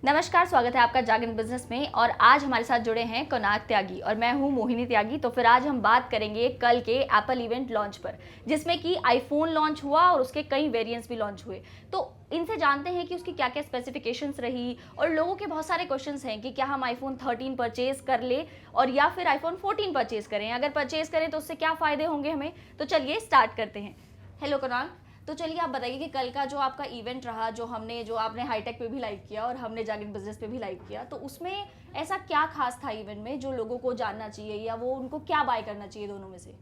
नमस्कार, स्वागत है आपका जागरण बिजनेस में। और आज हमारे साथ जुड़े हैं कुणाल त्यागी और मैं हूं मोहिनी त्यागी। तो फिर आज हम बात करेंगे कल के एप्पल इवेंट लॉन्च पर, जिसमें कि आईफोन लॉन्च हुआ और उसके कई वेरिएंट्स भी लॉन्च हुए। तो इनसे जानते हैं कि उसकी क्या क्या स्पेसिफिकेशंस रही, और लोगों के बहुत सारे क्वेश्चंस हैं कि क्या हम आईफोन 13 परचेज कर ले और या फिर आईफोन 14 परचेज करें। अगर परचेज करें तो उससे क्या फ़ायदे होंगे हमें। तो चलिए स्टार्ट करते हैं। हेलो कुणाल, तो चलिए आप बताइए कि कल का जो आपका इवेंट रहा, जो आपने हाईटेक पे भी लाइव किया और हमने जागरण बिजनेस पे भी लाइव किया, तो उसमें ऐसा क्या खास था इवेंट में जो लोगों को जानना चाहिए, या वो उनको क्या बाय करना चाहिए दोनों में से।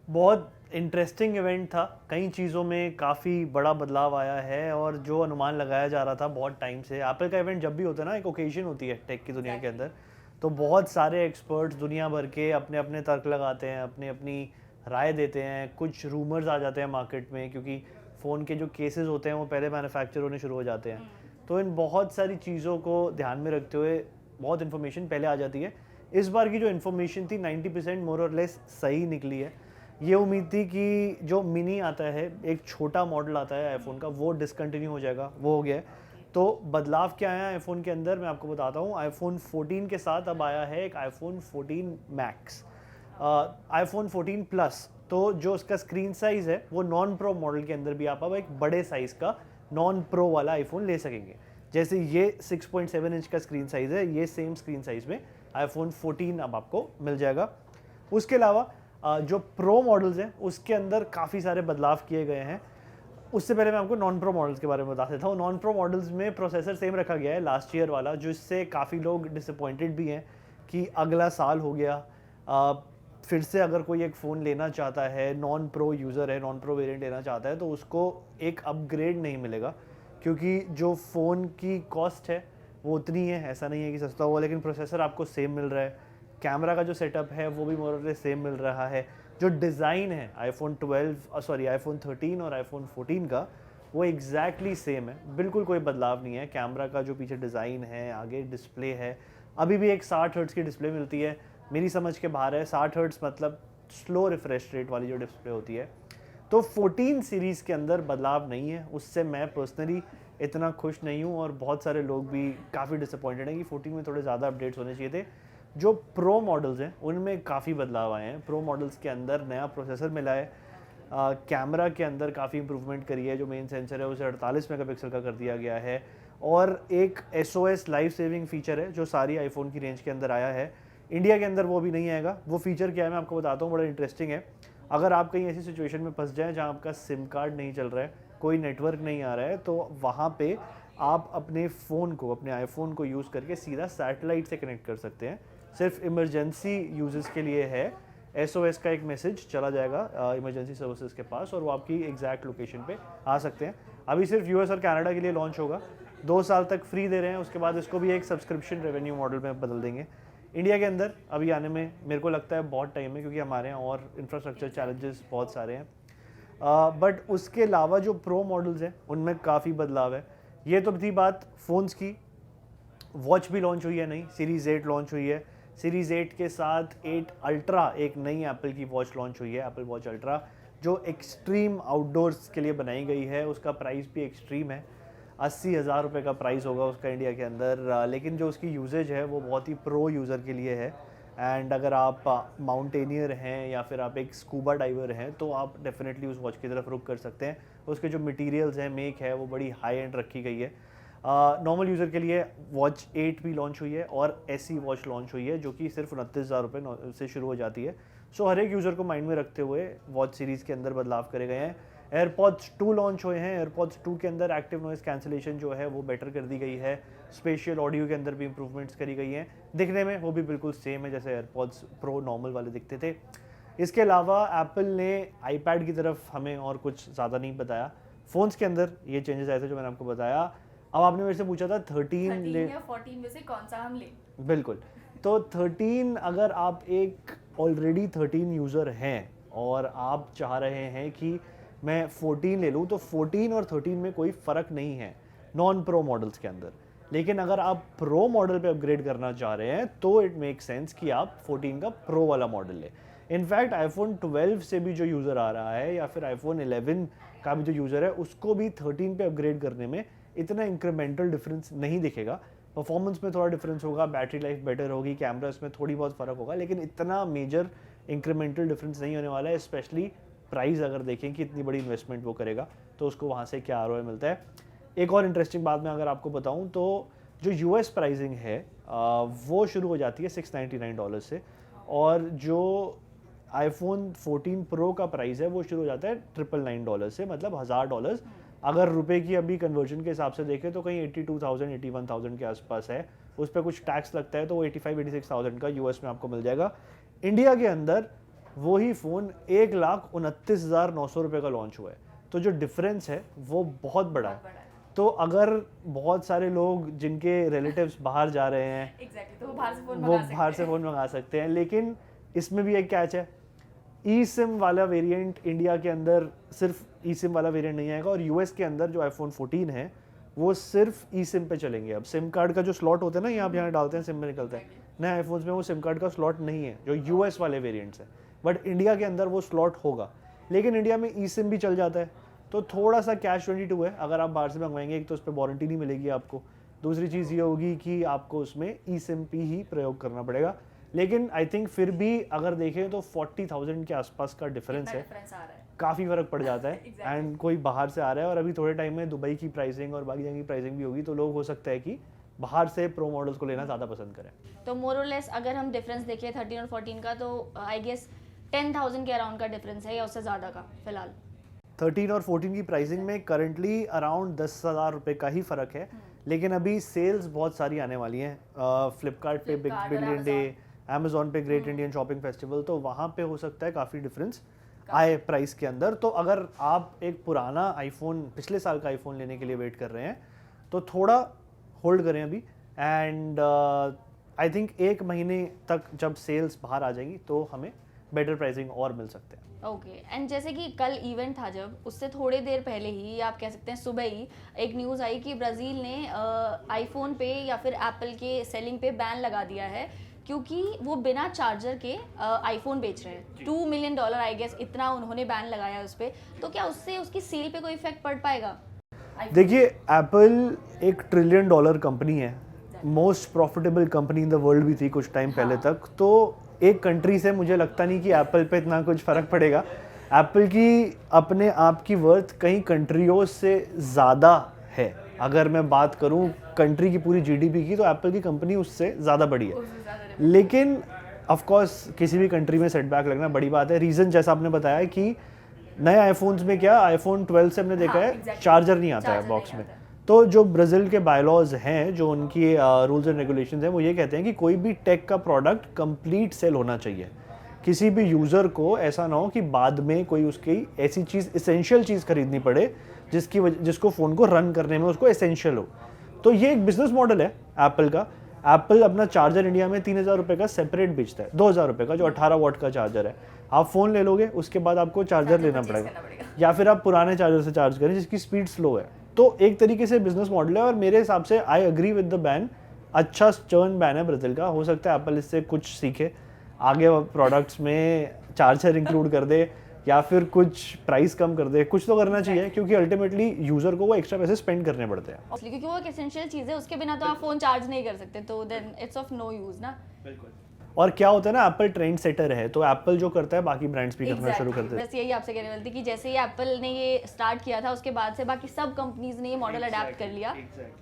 बहुत इंटरेस्टिंग इवेंट था। कई चीज़ों में काफ़ी बड़ा बदलाव आया है और जो अनुमान लगाया जा रहा था बहुत टाइम से। एप्पल का इवेंट जब भी होता है ना, एक ओकेजन होती है टेक की दुनिया के अंदर, तो बहुत सारे एक्सपर्ट्स दुनिया भर के अपने अपने तर्क लगाते हैं, अपनी अपनी राय देते हैं। कुछ रूमर्स आ जाते हैं मार्केट में, क्योंकि फ़ोन के जो केसेस होते हैं वो पहले मैन्युफैक्चर होने शुरू हो जाते हैं। तो इन बहुत सारी चीज़ों को ध्यान में रखते हुए बहुत इन्फॉर्मेशन पहले आ जाती है। इस बार की जो इन्फॉर्मेशन थी 90% मोर और लेस सही निकली है। ये उम्मीद थी कि जो मिनी आता है, एक छोटा मॉडल आता है आईफोन का, वो डिसकंटिन्यू हो जाएगा, वो हो गया है। तो बदलाव क्या आया आईफोन के अंदर मैं आपको बताता हूँ। आईफोन 14 के साथ अब आया है एक आईफोन 14 मैक्स, आईफोन 14 प्लस। तो जो उसका स्क्रीन साइज़ है वो नॉन प्रो मॉडल के अंदर भी आप अब एक बड़े साइज़ का नॉन प्रो वाला आईफोन ले सकेंगे। जैसे ये 6.7 इंच का स्क्रीन साइज़ है, ये सेम स्क्रीन साइज़ में आईफोन 14 अब आपको मिल जाएगा। उसके अलावा जो प्रो मॉडल्स हैं उसके अंदर काफ़ी सारे बदलाव किए गए हैं। उससे पहले मैं आपको नॉन प्रो मॉडल्स के बारे में बता देता हूँ। नॉन प्रो मॉडल्स में प्रोसेसर सेम रखा गया है लास्ट ईयर वाला, जिससे काफ़ी लोग डिसअपॉइंटेड भी हैं कि अगला साल हो गया, फिर से अगर कोई एक फ़ोन लेना चाहता है, नॉन प्रो यूज़र है, नॉन प्रो वेरिएंट लेना चाहता है, तो उसको एक अपग्रेड नहीं मिलेगा, क्योंकि जो फ़ोन की कॉस्ट है वो उतनी है। ऐसा नहीं है कि सस्ता हुआ, लेकिन प्रोसेसर आपको सेम मिल रहा है। कैमरा का जो सेटअप है वो भी मोर और लेस सेम मिल रहा है। जो डिज़ाइन है आईफोन 13 और आईफोन 14 का, वो एग्जैक्टली सेम है, बिल्कुल कोई बदलाव नहीं है। कैमरा का जो पीछे डिज़ाइन है, आगे डिस्प्ले है, अभी भी एक 60 हर्ट्ज़ की डिस्प्ले मिलती है। मेरी समझ के बाहर है 60 हर्ट्ज़, मतलब स्लो रिफ्रेश रेट वाली जो डिस्प्ले होती है। तो 14 सीरीज़ के अंदर बदलाव नहीं है, उससे मैं पर्सनली इतना खुश नहीं हूँ, और बहुत सारे लोग भी काफ़ी डिसअपॉइंटेड हैं कि 14 में थोड़े ज़्यादा अपडेट्स होने चाहिए थे। जो प्रो मॉडल्स हैं उनमें काफ़ी बदलाव आए हैं। प्रो मॉडल्स के अंदर नया प्रोसेसर मिला है, कैमरा के अंदर काफ़ी इंप्रूवमेंट करी है। जो मेन सेंसर है उसे 48 मेगापिक्सल का कर दिया गया है, और एक SOS लाइफ सेविंग फीचर है जो सारी आईफोन की रेंज के अंदर आया है। इंडिया के अंदर वो भी नहीं आएगा। वो फीचर क्या है मैं आपको बताता हूँ, बड़ा इंटरेस्टिंग है। अगर आप कहीं ऐसी सिचुएशन में फंस जाएँ जहाँ आपका सिम कार्ड नहीं चल रहा है, कोई नेटवर्क नहीं आ रहा है, तो वहाँ पे आप अपने फ़ोन को, अपने आईफोन को यूज़ करके सीधा सैटेलाइट से कनेक्ट कर सकते हैं। सिर्फ इमरजेंसी यूजेस के लिए है। SOS का एक मैसेज चला जाएगा इमरजेंसी सर्विसेज के पास, और वो आपकी एग्जैक्ट लोकेशन पे आ सकते हैं। अभी सिर्फ US और कनाडा के लिए लॉन्च होगा। 2 साल तक फ्री दे रहे हैं, उसके बाद इसको भी एक सब्सक्रिप्शन रेवेन्यू मॉडल में बदल देंगे। इंडिया के अंदर अभी आने में मेरे को लगता है बहुत टाइम है, क्योंकि हमारे यहाँ और इंफ्रास्ट्रक्चर चैलेंजेस बहुत सारे हैं। बट उसके अलावा जो प्रो मॉडल्स हैं उनमें काफ़ी बदलाव है। ये तो थी बात फ़ोन्स की। वॉच भी लॉन्च हुई है, नई सीरीज़ 8 लॉन्च हुई है। सीरीज़ 8 के साथ 8 अल्ट्रा, एक नई एप्पल की वॉच लॉन्च हुई है, एप्पल वॉच अल्ट्रा, जो एक्सट्रीम आउटडोर्स के लिए बनाई गई है। उसका प्राइस भी एक्सट्रीम है, 80,000 रुपये का प्राइस होगा उसका इंडिया के अंदर। लेकिन जो उसकी यूजेज है वो बहुत ही प्रो यूज़र के लिए है। एंड अगर आप माउंटेनियर हैं या फिर आप एक स्कूबा डाइवर हैं, तो आप डेफिनेटली उस वॉच की तरफ रुख कर सकते हैं। उसके जो मटेरियल्स हैं, मेक है, वो बड़ी हाई एंड रखी गई है। नॉर्मल यूज़र के लिए वॉच 8 भी लॉन्च हुई है, और ऐसी वॉच लॉन्च हुई है जो कि सिर्फ 29,000 रुपये से शुरू हो जाती है। सो हर एक यूज़र को माइंड में रखते हुए वॉच सीरीज़ के अंदर बदलाव करे गए हैं। एयरपॉड्स 2 लॉन्च हुए हैं। एयरपॉड्स 2 के अंदर एक्टिव नॉइस कैंसिलेशन जो है वो बेटर कर दी गई है। स्पेशियल ऑडियो के अंदर भी इंप्रूवमेंट्स करी गई हैं। दिखने में वो भी बिल्कुल सेम है जैसे एयरपॉड्स प्रो नॉर्मल वाले दिखते थे। इसके अलावा एप्पल ने आईपैड की तरफ हमें और कुछ ज़्यादा नहीं बताया। फ़ोन्स के अंदर ये चेंजेस आए थे जो मैंने आपको बताया। अब आपने मेरे से पूछा था 13 ले, 13 या 14 में से कौन सा हम लें। बिल्कुल। तो 13, अगर आप एक ऑलरेडी 13 यूज़र हैं और आप चाह रहे हैं कि मैं 14 ले लूँ, तो 14 और 13 में कोई फ़र्क नहीं है नॉन प्रो मॉडल्स के अंदर। लेकिन अगर आप प्रो मॉडल पे अपग्रेड करना चाह रहे हैं, तो इट मेक सेंस कि आप 14 का प्रो वाला मॉडल लें। इनफैक्ट आईफोन 12 से भी जो यूज़र आ रहा है, या फिर आईफोन 11 का भी जो यूज़र है, उसको भी 13 पे अपग्रेड करने में इतना इंक्रीमेंटल डिफरेंस नहीं दिखेगा। परफॉर्मेंस में थोड़ा डिफरेंस होगा, बैटरी लाइफ बेटर होगी, कैमरा इसमें थोड़ी बहुत फ़र्क होगा, लेकिन इतना मेजर इंक्रीमेंटल डिफरेंस नहीं होने वाला है। स्पेशली प्राइस अगर देखें कि इतनी बड़ी इन्वेस्टमेंट वो करेगा तो उसको वहाँ से क्या आरओआई मिलता है। एक और इंटरेस्टिंग बात मैं अगर आपको बताऊँ तो जो यूएस प्राइसिंग है वो शुरू हो जाती है $699 से, और जो आईफोन 14 प्रो का प्राइस है वो शुरू हो जाता है $999 से, मतलब $1000। अगर रुपए की अभी कन्वर्जन के हिसाब से देखें तो कहीं 82,000 81,000 के आसपास है। उस पर कुछ टैक्स लगता है तो वो 85-86,000 का यूएस में आपको मिल जाएगा। इंडिया के अंदर वही फ़ोन 1,29,900 रुपये का लॉन्च हुआ है। तो जो डिफरेंस है वो बहुत बड़ा है। तो अगर बहुत सारे लोग जिनके रिलेटिव्स बाहर जा रहे हैं तो वो बाहर से फ़ोन मंगा सकते हैं, लेकिन इसमें भी एक कैच है, ई सिम वाला वेरिएंट इंडिया के अंदर सिर्फ ई सिम वाला वेरिएंट नहीं आएगा, और यूएस के अंदर जो आईफोन 14 है वो सिर्फ ई सिम पे चलेंगे। अब सिम कार्ड का जो स्लॉट होता है ना, यहाँ डालते हैं सिम में निकलता है, नए आईफोन्स में वो सिम कार्ड का स्लॉट नहीं है जो यूएस वाले वेरिएंट्स हैं, बट इंडिया के अंदर वो स्लॉट होगा। लेकिन इंडिया में ई सिम भी चल जाता है, तो थोड़ा सा कैश 22 है। अगर आप बाहर से मंगवाएंगे एक तो उस पर वारंटी नहीं मिलेगी आपको, दूसरी चीज़ ये होगी कि आपको उसमें ई सिम पी ही प्रयोग करना पड़ेगा। लेकिन आई थिंक फिर भी अगर देखें तो 40,000 के आसपास का डिफरेंस है, काफ़ी फ़र्क पड़ जाता है। एंड कोई बाहर से आ रहा है, और अभी थोड़े टाइम में दुबई की प्राइसिंग और बाकी जगह की प्राइसिंग भी होगी, तो लोग हो सकता है कि बाहर से प्रो मॉडल्स को लेना ज़्यादा पसंद करें। तो मोर और लेस अगर हम डिफरेंस देखें 13 और 14 का, तो आई गेस 10,000 के अराउंड का डिफरेंस है या उससे ज़्यादा का फिलहाल। 13 और 14 की प्राइसिंग में करंटली अराउंड 10,000 रुपये का ही फ़र्क है। लेकिन अभी सेल्स बहुत सारी आने वाली हैं, फ्लिपकार्ट पे बिग बिलियन डे, अमेजोन पे ग्रेट इंडियन शॉपिंग फेस्टिवल, तो वहाँ पे हो सकता है काफ़ी डिफरेंस आए प्राइस के अंदर। तो अगर आप एक पुराना आईफोन, पिछले साल का आईफोन लेने के लिए वेट कर रहे हैं तो थोड़ा होल्ड करें अभी, एंड आई थिंक 1 महीने तक जब सेल्स बाहर आ जाएंगी तो हमें बेटर प्राइसिंग और मिल सकते हैं। ओके एंड जैसे कि कल इवेंट था, जब उससे थोड़ी देर पहले ही, आप कह सकते हैं सुबह ही, एक न्यूज़ आई कि ब्राज़ील ने आईफोन पे या फिर एप्पल के सेलिंग पे बैन लगा दिया है, क्योंकि वो बिना चार्जर के आईफोन बेच रहे हैं। $2 मिलियन आई गेस इतना उन्होंने बैन लगाया उस पर। तो क्या उससे उसकी सेल पे कोई इफेक्ट पड़ पाएगा? देखिए, एप्पल एक $1 ट्रिलियन कंपनी है, most profitable company in the world भी थी कुछ टाइम पहले तक। तो एक कंट्री से मुझे लगता नहीं कि एप्पल पे इतना कुछ फ़र्क पड़ेगा। एप्पल की अपने आप की वर्थ कई कंट्रियों से ज़्यादा है। अगर मैं बात करूं कंट्री की पूरी जीडीपी की, तो एप्पल की कंपनी उससे ज़्यादा बड़ी है। लेकिन ऑफ कोर्स किसी भी कंट्री में सेटबैक लगना बड़ी बात है। रीज़न जैसा आपने बताया कि नए आईफोन्स में क्या, आईफोन 12 से हमने देखा है चार्जर नहीं आता है बॉक्स में। तो जो ब्राज़ील के बायलॉज हैं, जो उनकी रूल्स एंड रेगुलेशंस हैं, वो ये कहते हैं कि कोई भी टेक का प्रोडक्ट कंप्लीट सेल होना चाहिए। किसी भी यूज़र को ऐसा ना हो कि बाद में कोई उसकी ऐसी चीज़, एसेंशियल चीज़ खरीदनी पड़े जिसको फ़ोन को रन करने में उसको एसेंशियल हो। तो ये एक बिजनेस मॉडल है एप्पल का। एप्पल अपना चार्जर इंडिया में 3,000 रुपये का सेपरेट बेचता है, 2,000 रुपये का, जो 18 वाट का चार्जर है। आप फ़ोन ले लोगे, उसके बाद आपको चार्जर लेना पड़ेगा, या फिर आप पुराने चार्जर से चार्ज करें जिसकी स्पीड स्लो है। तो एक तरीके से बिजनेस मॉडल है, और मेरे हिसाब से I agree with the ban. अच्छा स्टर्न बैन है ब्राज़ील का। हो सकता है एप्पल इससे कुछ सीखे, आगे प्रोडक्ट्स में चार्जर इंक्लूड कर दे या फिर कुछ प्राइस कम कर दे, कुछ तो करना चाहिए, क्योंकि अल्टीमेटली यूज़र को वो एक्स्ट्रा पैसे स्पेंड करने पड़ते हैं। क्योंकि वो एक एसेंशियल चीज़ है, उसके बिना तो आप फ़ोन चार्ज नहीं कर सकते, तो then it's of no use ना। बिल्कुल। और क्या होता है ना, एप्पल ट्रेंड सेटर है, तो एप्पल जो करता है बाकी ब्रांड्स भी करना शुरू करते हैं। बस यही आपसे कहने वाली थी कि जैसे ही एप्पल ने ये स्टार्ट किया था, उसके बाद से बाकी सब कंपनीज ने ये मॉडल अडेप्ट कर लिया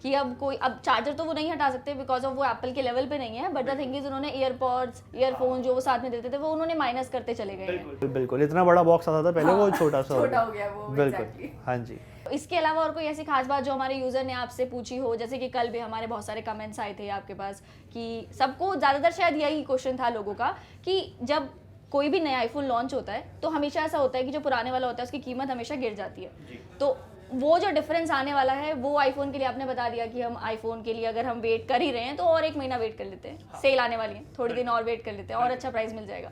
कि अब चार्जर तो वो नहीं हटा सकते बिकॉज ऑफ वो एप्पल के लेवल पे नहीं है, बट द थिंग इज उन्होंने ईयरपॉड्स, ईयरफोन जो वो साथ में देते थे वो उन्होंने माइनस करते चले गए हैं। बिल्कुल, इतना बड़ा बॉक्स आता था पहले, वो छोटा सा हो गया वो। बिल्कुल, हाँ जी। इसके अलावा और कोई ऐसी खास बात जो हमारे यूजर ने आपसे पूछी हो? जैसे कि कल भी हमारे बहुत सारे कमेंट्स आए थे आपके पास कि सबको ज़्यादातर शायद यही क्वेश्चन था लोगों का कि जब कोई भी नया आईफोन लॉन्च होता है तो हमेशा ऐसा होता है कि जो पुराने वाला होता है उसकी कीमत हमेशा गिर जाती है। तो वो जो डिफरेंस आने वाला है वो आईफोन के लिए आपने बता दिया कि हम आईफोन के लिए अगर हम वेट कर ही रहे हैं तो और 1 महीना वेट कर लेते हैं। सेल आने वाली है, थोड़ी दिन और वेट कर लेते हैं और अच्छा प्राइस मिल जाएगा।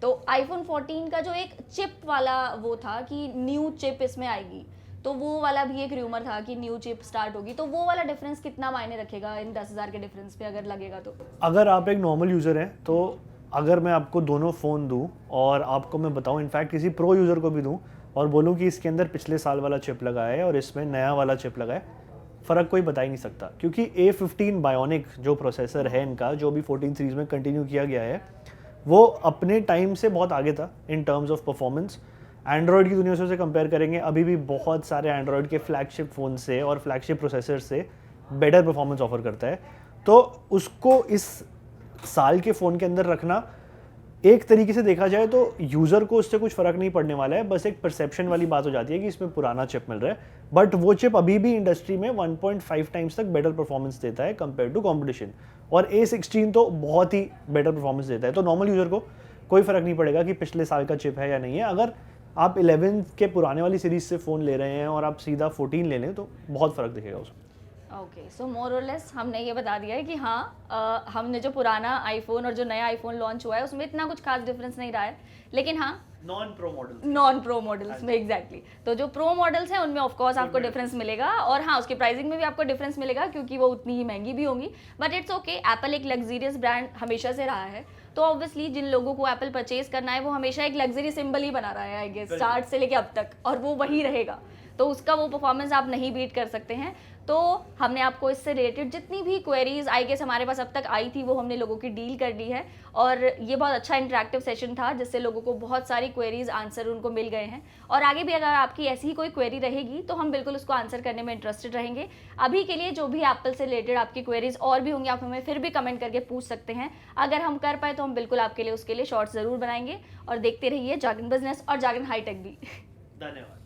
तो आईफोन 14 का जो एक चिप वाला वो था कि न्यू चिप इसमें आएगी, तो वो वाला भी एक र्यूमर था कि न्यू चिप स्टार्ट होगी, तो वो वाला डिफरेंस कितना मायने रखेगा इन 10,000 के डिफरेंस पे अगर लगेगा तो? अगर आप एक नॉर्मल यूज़र हैं तो अगर मैं आपको दोनों फ़ोन दूं और आपको मैं बताऊं, इनफैक्ट किसी प्रो यूज़र को भी दूं और बोलूं कि इसके अंदर पिछले साल वाला चिप लगा है और इसमें नया वाला चिप लगा है, फ़र्क कोई बता ही नहीं सकता, क्योंकि A15 बायोनिक जो प्रोसेसर है इनका, जो भी 14 सीरीज़ में कंटिन्यू किया गया है, वो अपने टाइम से बहुत आगे था in terms of performance. Android की दुनिया से उसे कंपेयर करेंगे, अभी भी बहुत सारे एंड्रॉयड के फ्लैगशिप फ़ोन से और फ्लैगशिप प्रोसेसर से बेटर परफॉर्मेंस ऑफर करता है। तो उसको इस साल के फ़ोन के अंदर रखना, एक तरीके से देखा जाए तो यूज़र को उससे कुछ फ़र्क नहीं पड़ने वाला है, बस एक परसेप्शन वाली बात हो जाती है कि इसमें पुराना चिप मिल रहा है, बट वो चिप अभी भी इंडस्ट्री में 1.5 टाइम्स तक बेटर परफॉर्मेंस देता है कंपेयर टू कंपटीशन। और A16 तो बहुत ही बेटर परफॉर्मेंस देता है। तो नॉर्मल यूज़र को कोई फ़र्क नहीं पड़ेगा कि पिछले साल का चिप है या नहीं है। अगर आप 11 के पुराने वाली सीरीज़ से फ़ोन ले रहे हैं और आप सीधा 14 ले लें तो बहुत फ़र्क दिखेगा उसमें। ओके, सो मोर और लेस हमने ये बता दिया है कि हाँ, हमने जो पुराना आईफोन और जो नया आईफोन लॉन्च हुआ है उसमें इतना कुछ खास डिफरेंस नहीं रहा है, लेकिन हाँ नॉन प्रो मॉडल्स में एग्जैक्टली तो जो प्रो मॉडल्स हैं उनमें ऑफ कोर्स आपको डिफरेंस मिलेगा, और हाँ उसकी प्राइसिंग में भी आपको डिफरेंस मिलेगा क्योंकि वो उतनी ही महंगी भी होंगी। बट इट्स ओके, एप्पल एक लग्जरियस ब्रांड हमेशा से रहा है, तो ऑब्वियसली जिन लोगों को एप्पल परचेज करना है वो हमेशा एक लग्जरी सिंबल ही बना रहा है आई गेस, स्टार्ट से लेके अब तक, और वो वही रहेगा। तो उसका वो परफॉर्मेंस आप नहीं बीट कर सकते हैं। तो हमने आपको इससे रिलेटेड जितनी भी क्वेरीज आई गेस हमारे पास अब तक आई थी वो हमने लोगों की डील कर ली है, और ये बहुत अच्छा इंटरेक्टिव सेशन था जिससे लोगों को बहुत सारी क्वेरीज आंसर उनको मिल गए हैं। और आगे भी अगर आपकी ऐसी ही कोई क्वेरी रहेगी तो हम बिल्कुल उसको आंसर करने में इंटरेस्टेड रहेंगे। अभी के लिए जो भी एप्पल से रिलेटेड आपकी क्वेरीज और भी होंगी आप हमें फिर भी कमेंट करके पूछ सकते हैं। अगर हम कर पाए तो हम बिल्कुल आपके लिए उसके लिए शॉर्ट्स ज़रूर बनाएंगे। और देखते रहिए जागरण बिजनेस और जागरण हाईटेक भी। धन्यवाद।